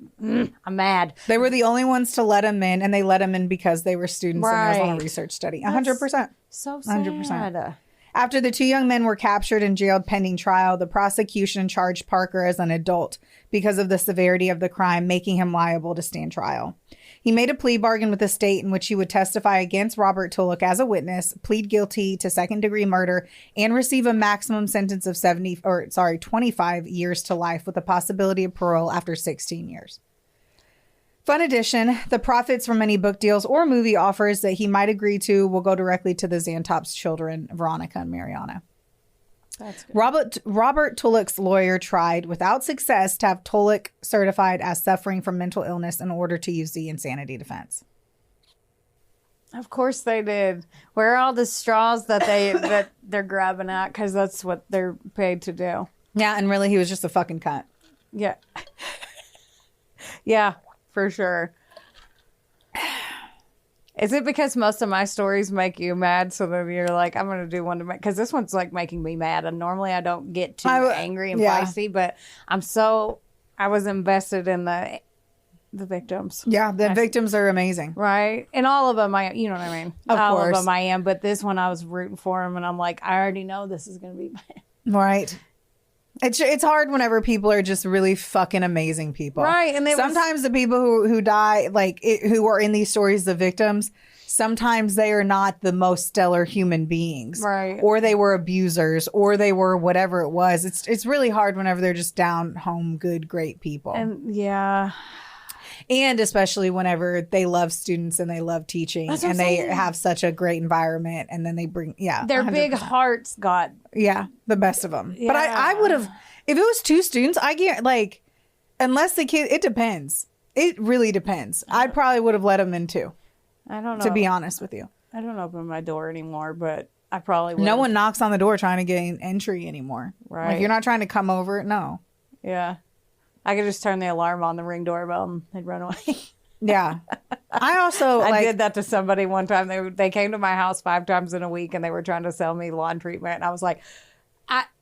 I'm mad. They were the only ones to let them in, and they let them in because they were students and it was on a Right. research study. 100%. So sad. 100%. After the 2 young men were captured and jailed pending trial, the prosecution charged Parker as an adult because of the severity of the crime, making him liable to stand trial. He made a plea bargain with the state in which he would testify against Robert Tulloch as a witness, plead guilty to second-degree murder, and receive a maximum sentence of 25 years to life with the possibility of parole after 16 years. Fun addition, the profits from any book deals or movie offers that he might agree to will go directly to the Zantop's children, Veronica and Mariana. That's good. Robert Tulloch's lawyer tried without success to have Tulloch certified as suffering from mental illness in order to use the insanity defense. Of course they did. Where are all the straws that they're grabbing at? Because that's what they're paid to do. Yeah, and really he was just a fucking cunt. Yeah. Yeah, for sure. Is it because most of my stories make you mad? So then you're like, I'm going to do one to make, because this one's like making me mad. And normally I don't get too angry and feisty, but I was invested in the victims. Yeah, the victims are amazing. Right. And all of them, you know what I mean? Of all course. of them I am. But this one I was rooting for him. And I'm like, I already know this is going to be bad. Right. It's hard whenever people are just really fucking amazing people. Right. And sometimes the people who die, who are in these stories, the victims, sometimes they are not the most stellar human beings. Right. Or they were abusers or they were whatever it was. It's really hard whenever they're just down home, good, great people. And yeah. And especially whenever they love students and they love teaching and they have such a great environment and then they bring, their 100%. big hearts got. Yeah, the best of them. Yeah. But I would have, if it was 2 students, I get unless the kid, it depends. It really depends. I probably would have let them in too. I don't know. To be honest with you. I don't open my door anymore, but I probably would. No one knocks on the door trying to gain entry anymore. Right. Like you're not trying to come over. No. Yeah. I could just turn the alarm on the Ring doorbell and they'd run away. Yeah. I also I did that to somebody one time. They came to my house 5 times in a week and they were trying to sell me lawn treatment. And I was like,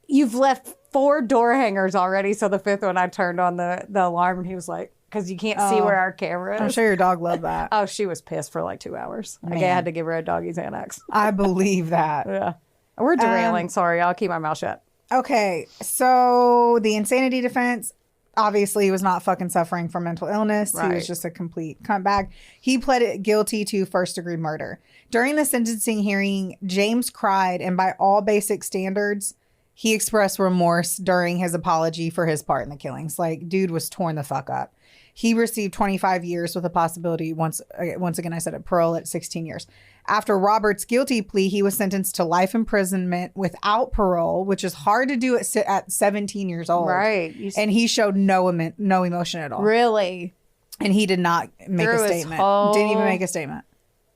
you've left 4 door hangers already. So the 5th one, I turned on the alarm and he was like, because you can't see where our camera is. I'm sure your dog loved that. Oh, she was pissed for like 2 hours. I had to give her a doggy Xanax. I believe that. Yeah. We're derailing. Sorry. I'll keep my mouth shut. Okay. So the insanity defense, obviously he was not fucking suffering from mental illness. Right. He was just a complete cuntbag. He pled guilty to first-degree murder. During the sentencing hearing, James cried, and by all basic standards, he expressed remorse during his apology for his part in the killings. Like, dude was torn the fuck up. He received 25 years with a possibility, once again, I said it, parole at 16 years. After Robert's guilty plea, he was sentenced to life imprisonment without parole, which is hard to do at 17 years old. Right. And he showed no emotion at all. Really? And he did not make a statement. Didn't even make a statement.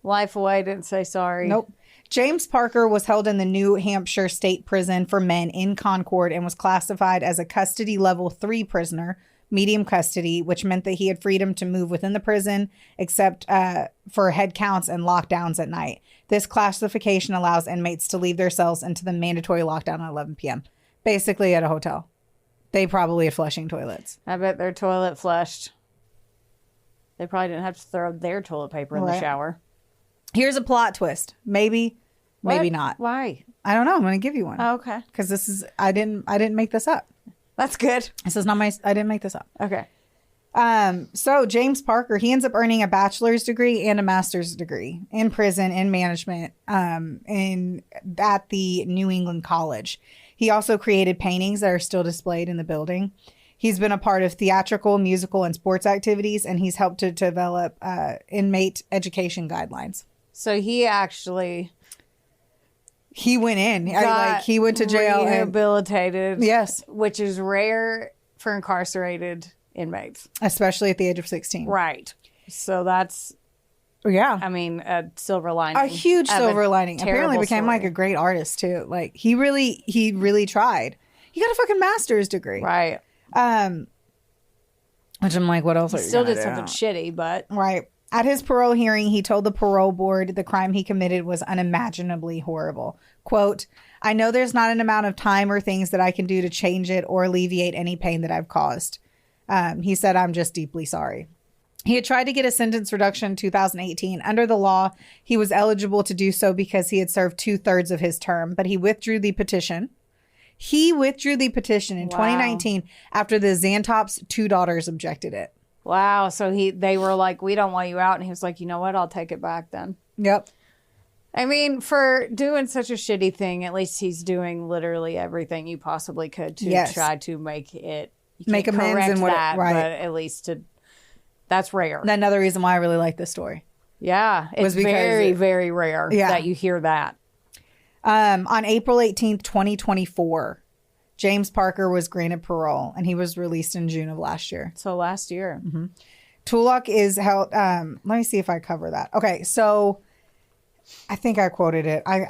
Life away, didn't say sorry. Nope. James Parker was held in the New Hampshire State Prison for Men in Concord and was classified as a custody level 3 prisoner, medium custody, which meant that he had freedom to move within the prison except for head counts and lockdowns at night. This classification allows inmates to leave their cells into the mandatory lockdown at 11 p.m. Basically at a hotel. They probably had flushing toilets. I bet their toilet flushed. They probably didn't have to throw their toilet paper in the shower. Here's a plot twist. Maybe Maybe not. Why? I don't know. I'm going to give you one. Oh, okay. Because this is, I didn't make this up. That's good. This is not I didn't make this up. Okay. So James Parker, he ends up earning a bachelor's degree and a master's degree in prison in management at the New England College. He also created paintings that are still displayed in the building. He's been a part of theatrical, musical, and sports activities, and he's helped to develop inmate education guidelines. So he actually went in. He went to jail. Rehabilitated. Yes. Which is rare for incarcerated inmates. Especially at the age of 16. Right. So that's, yeah. I mean, a silver lining. A huge silver lining. Apparently became story. like a great artist too. Like he really tried. He got a fucking master's degree. Right. Which I'm like, what else are you Still gonna did do? something shitty, but. Right. At his parole hearing, he told the parole board the crime he committed was unimaginably horrible. Quote, I know there's not an amount of time or things that I can do to change it or alleviate any pain that I've caused. He said, I'm just deeply sorry. He had tried to get a sentence reduction in 2018. Under the law, he was eligible to do so because he had served 2/3 of his term, but he withdrew the petition. He withdrew the petition in 2019 after the Zantop's 2 daughters objected it. Wow. So they were like, we don't want you out. And he was like, you know what? I'll take it back then. Yep. I mean, for doing such a shitty thing, at least he's doing literally everything you possibly could to try to make it. Make amends and what, that, right. But at least that's rare. Another reason why I really like this story. Yeah. It's very, very rare that you hear that. On April 18th, 2024, James Parker was granted parole and he was released in June of last year. So last year. Mm-hmm. Tulloch is held. Let me see if I cover that. Okay. So I think I quoted it. God,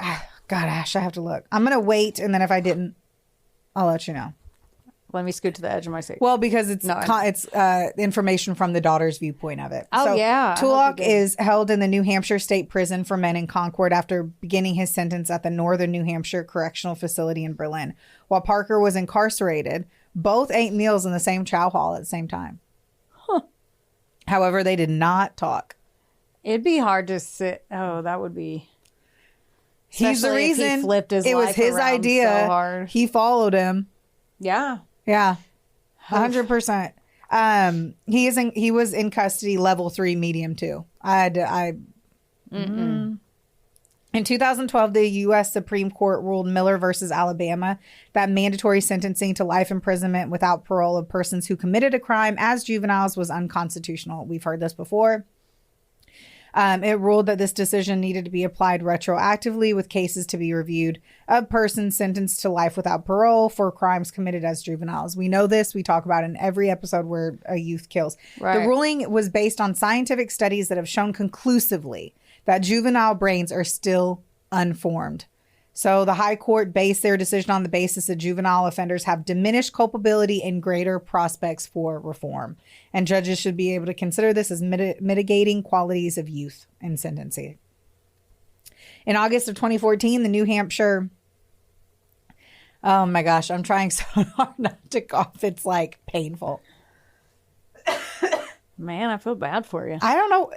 Ash, I have to look. I'm going to wait. And then if I didn't, I'll let you know. Let me scoot to the edge of my seat. Well, because it's information from the daughter's viewpoint of it. Oh, so, yeah. Tulloch is held in the New Hampshire State Prison for Men in Concord after beginning his sentence at the Northern New Hampshire Correctional Facility in Berlin. While Parker was incarcerated, both ate meals in the same chow hall at the same time. Huh. However, they did not talk. It'd be hard to sit. Oh, that would be. He's the reason. If he flipped his it was life his around idea. So hard. He followed him. Yeah. Yeah. 100%. He was in custody level 3 medium 2. In 2012, the U.S. Supreme Court ruled Miller versus Alabama that mandatory sentencing to life imprisonment without parole of persons who committed a crime as juveniles was unconstitutional. We've heard this before. It ruled that this decision needed to be applied retroactively with cases to be reviewed of persons sentenced to life without parole for crimes committed as juveniles. We know this. We talk about it in every episode where a youth kills. Right. The ruling was based on scientific studies that have shown conclusively that juvenile brains are still unformed. So the high court based their decision on the basis that juvenile offenders have diminished culpability and greater prospects for reform. And judges should be able to consider this as mitigating qualities of youth in sentencing. In August of 2014, the New Hampshire... Oh my gosh, I'm trying so hard not to cough. It's like painful. Man, I feel bad for you. I don't know.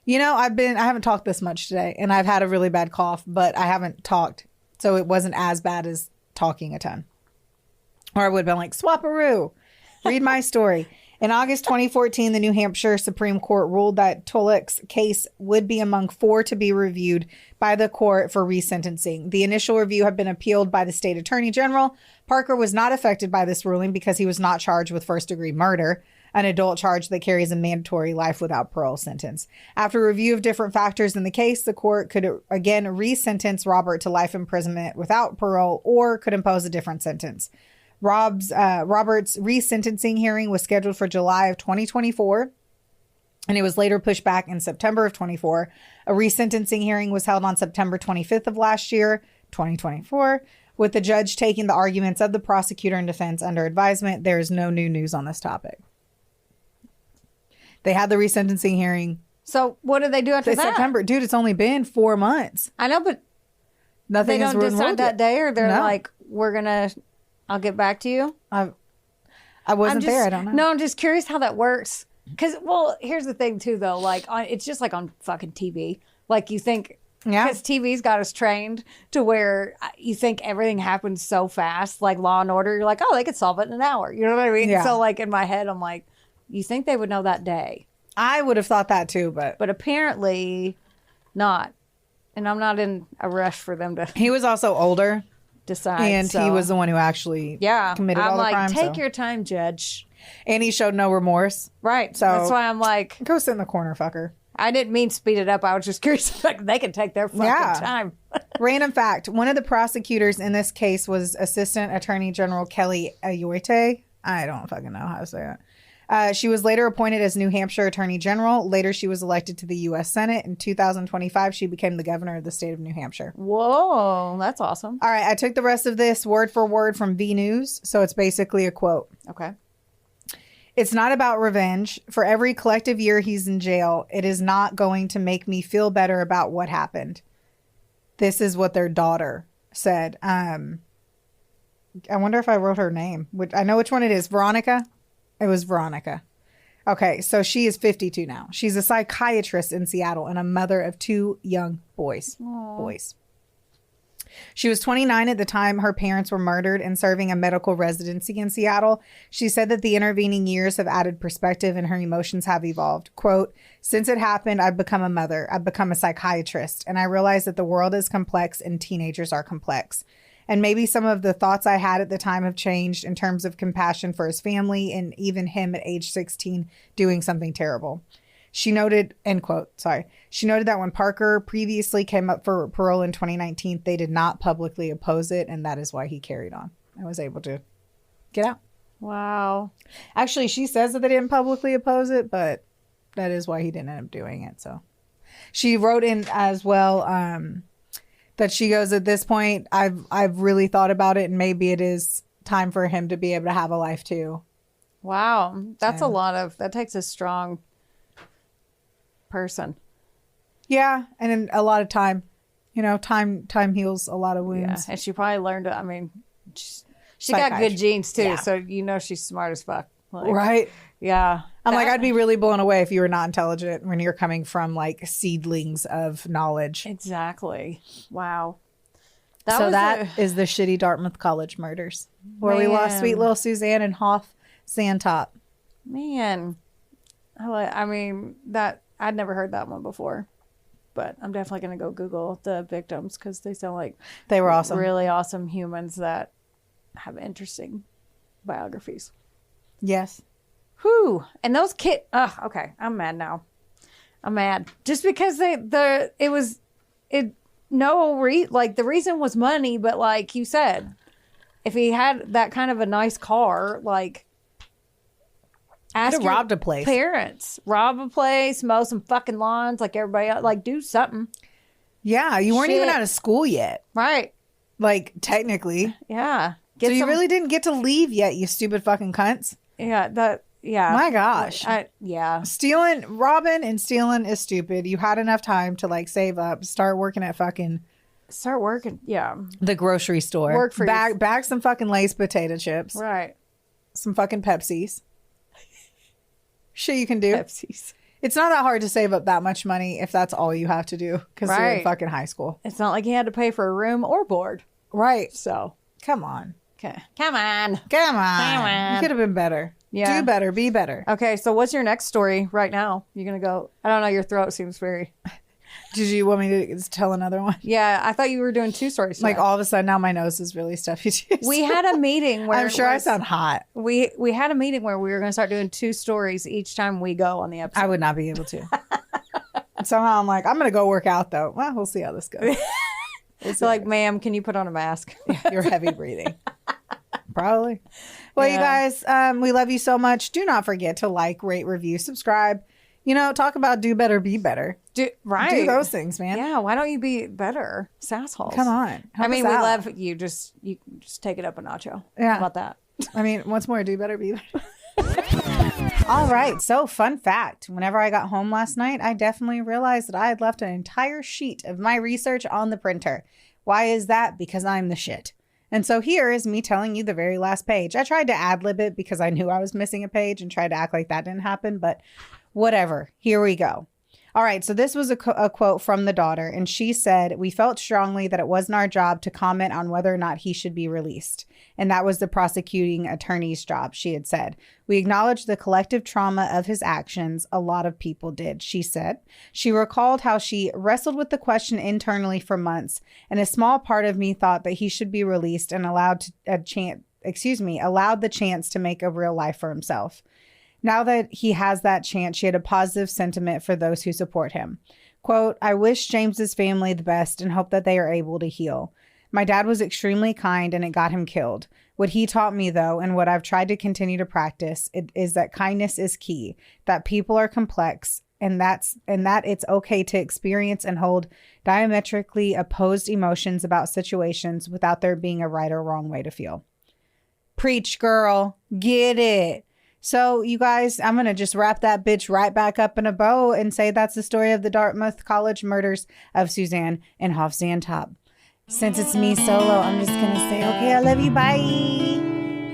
You know, I haven't talked this much today and I've had a really bad cough, but I haven't talked. So it wasn't as bad as talking a ton. Or I would have been like, swap-a-roo. Read my story. In August 2014, the New Hampshire Supreme Court ruled that Tulloch's case would be among 4 to be reviewed by the court for resentencing. The initial review had been appealed by the state attorney general. Parker was not affected by this ruling because he was not charged with first-degree murder, an adult charge that carries a mandatory life without parole sentence. After review of different factors in the case, the court could again resentence Robert to life imprisonment without parole or could impose a different sentence. Robert's resentencing hearing was scheduled for July of 2024, and it was later pushed back in September of 24. A resentencing hearing was held on September 25th of last year, 2024, with the judge taking the arguments of the prosecutor and defense under advisement. There is no new news on this topic. They had the resentencing hearing. So what did they do after that? September. Dude, it's only been 4 months. I know, but nothing they don't decide that day, or they're like, I'll get back to you. I wasn't there. I don't know. No, I'm just curious how that works. Because, well, here's the thing too, though. Like, it's just like on fucking TV. Like, you think Yeah. Because TV's got us trained to where you think everything happens so fast, like Law and Order. You're like, oh, they could solve it in an hour. You know what I mean? Yeah. So, like, in my head, I'm like, you think they would know that day. I would have thought that too, but Apparently not. And I'm not in a rush for them to he was also older, decide. and he was the one who actually committed all the like, crimes. take your time, Judge. And he showed no remorse. Right. So that's why I'm like, go sit in the corner, fucker. I didn't mean speed it up. I was just curious if they can take their fucking time. Random fact. One of the prosecutors in this case was Assistant Attorney General Kelly Ayotte. I don't fucking know how to say that. She was later appointed as New Hampshire Attorney General. Later, she was elected to the U.S. Senate. In 2025, she became the governor of the state of New Hampshire. Whoa, that's awesome. All right, I took the rest of this word for word from V News, so it's basically a quote. Okay. It's not about revenge. For every collective year he's in jail, it is not going to make me feel better about what happened. This is what their daughter said. I wonder if I wrote her name. I know which one it is. Veronica? It was Veronica. Okay, so she is 52 now. She's a psychiatrist in Seattle and a mother of 2 young boys. Boys. She was 29 at the time her parents were murdered and serving a medical residency in Seattle. She said that the intervening years have added perspective and her emotions have evolved. Quote, since it happened, I've become a mother. I've become a psychiatrist. And I realize that the world is complex and teenagers are complex. And maybe some of the thoughts I had at the time have changed in terms of compassion for his family and even him at age 16 doing something terrible. She noted, end quote, sorry. She noted that when Parker previously came up for parole in 2019, they did not publicly oppose it, and that is why he carried on and was able to get out. Wow. Actually, she says that they didn't publicly oppose it, but that is why he didn't end up doing it. So she wrote in as well that she goes, at this point, I've really thought about it, and maybe it is time for him to be able to have a life too. Wow. That's that takes a strong person. Yeah, and in a lot of time. You know, time heals a lot of wounds. Yeah. And she probably learned I mean, she got good genes too, so you know she's smart as fuck. Like, right? Yeah. I'm like, I'd be really blown away if you were not intelligent when you're coming from like seedlings of knowledge. Exactly. Wow. That is the shitty Dartmouth College murders, where we lost sweet little Susanne and Hoff Zantop. Man. I mean, that I'd never heard that one before, but I'm definitely going to go Google the victims because they sound like they were awesome, really awesome humans that have interesting biographies. Yes. Whew. And those kids. Oh, okay. I'm mad now. I'm mad just because the reason was money, but like you said, if he had that kind of a nice car, like. Robbed a place. Parents rob a place, mow some fucking lawns like everybody else. Like, do something. Yeah, you weren't even out of school yet, right? Like technically, yeah. You really didn't get to leave yet, you stupid fucking cunts. Yeah, yeah. My gosh. Yeah. Robbing and stealing is stupid. You had enough time to like save up, start working. Yeah. The grocery store. Work for bag some fucking Lay's potato chips. Right. Some fucking Pepsis. Shit you can do. Pepsis. It's not that hard to save up that much money if that's all you have to do because you're in fucking high school. It's not like you had to pay for a room or board. Right. So. Come on. Okay. Come on. You could have been better. Yeah. Do better. Be better. Okay. So what's your next story right now? You're going to go. I don't know. Your throat seems very. Did you want me to tell another one? Yeah. I thought you were doing 2 stories today. Like all of a sudden now my nose is really stuffy too. We had a meeting where I'm sure I sound hot. We had a meeting where we were going to start doing 2 stories each time we go on the episode. I would not be able to. Somehow I'm like, I'm going to go work out though. Well, we'll see how this goes. So like, ma'am, can you put on a mask? You're heavy breathing. Probably. Well, you guys, we love you so much. Do not forget to like, rate, review, subscribe. You know, talk about do better, be better. Do those things, man. Yeah, why don't you be better? Sassholes. Come on. I mean, we love you. Just take it up a notcho. Yeah. How about that? I mean, once more, do better, be better. All right. So, fun fact. Whenever I got home last night, I definitely realized that I had left an entire sheet of my research on the printer. Why is that? Because I'm the shit. And so here is me telling you the very last page. I tried to ad-lib it because I knew I was missing a page and tried to act like that didn't happen, but whatever. Here we go. All right, so this was a quote from the daughter, and she said, "We felt strongly that it wasn't our job to comment on whether or not he should be released." And that was the prosecuting attorney's job, she had said. "We acknowledge the collective trauma of his actions. A lot of people did," she said. She recalled how she wrestled with the question internally for months, and a small part of me thought that he should be released and allowed the chance to make a real life for himself. Now that he has that chance, she had a positive sentiment for those who support him. Quote, "I wish James's family the best and hope that they are able to heal. My dad was extremely kind and it got him killed. What he taught me, though, and what I've tried to continue to practice, is that kindness is key, that people are complex, and that it's okay to experience and hold diametrically opposed emotions about situations without there being a right or wrong way to feel." Preach, girl. Get it. So, you guys, I'm going to just wrap that bitch right back up in a bow and say that's the story of the Dartmouth College murders of Susanne and Zantop. Since it's me solo, I'm just going to say, okay, I love you. Bye.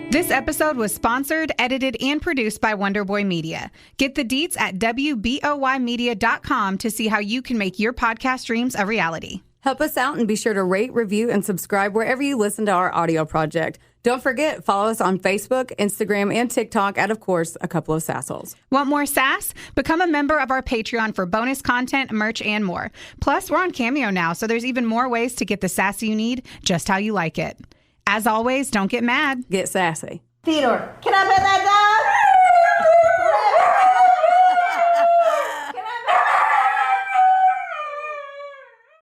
This episode was sponsored, edited, and produced by Wonderboy Media. Get the deets at WBOYmedia.com to see how you can make your podcast dreams a reality. Help us out and be sure to rate, review, and subscribe wherever you listen to our audio project. Don't forget, follow us on Facebook, Instagram, and TikTok at, of course, A Couple of Sassholes. Want more sass? Become a member of our Patreon for bonus content, merch, and more. Plus, we're on Cameo now, so there's even more ways to get the sass you need just how you like it. As always, don't get mad. Get sassy. Theodore, can I pet that dog?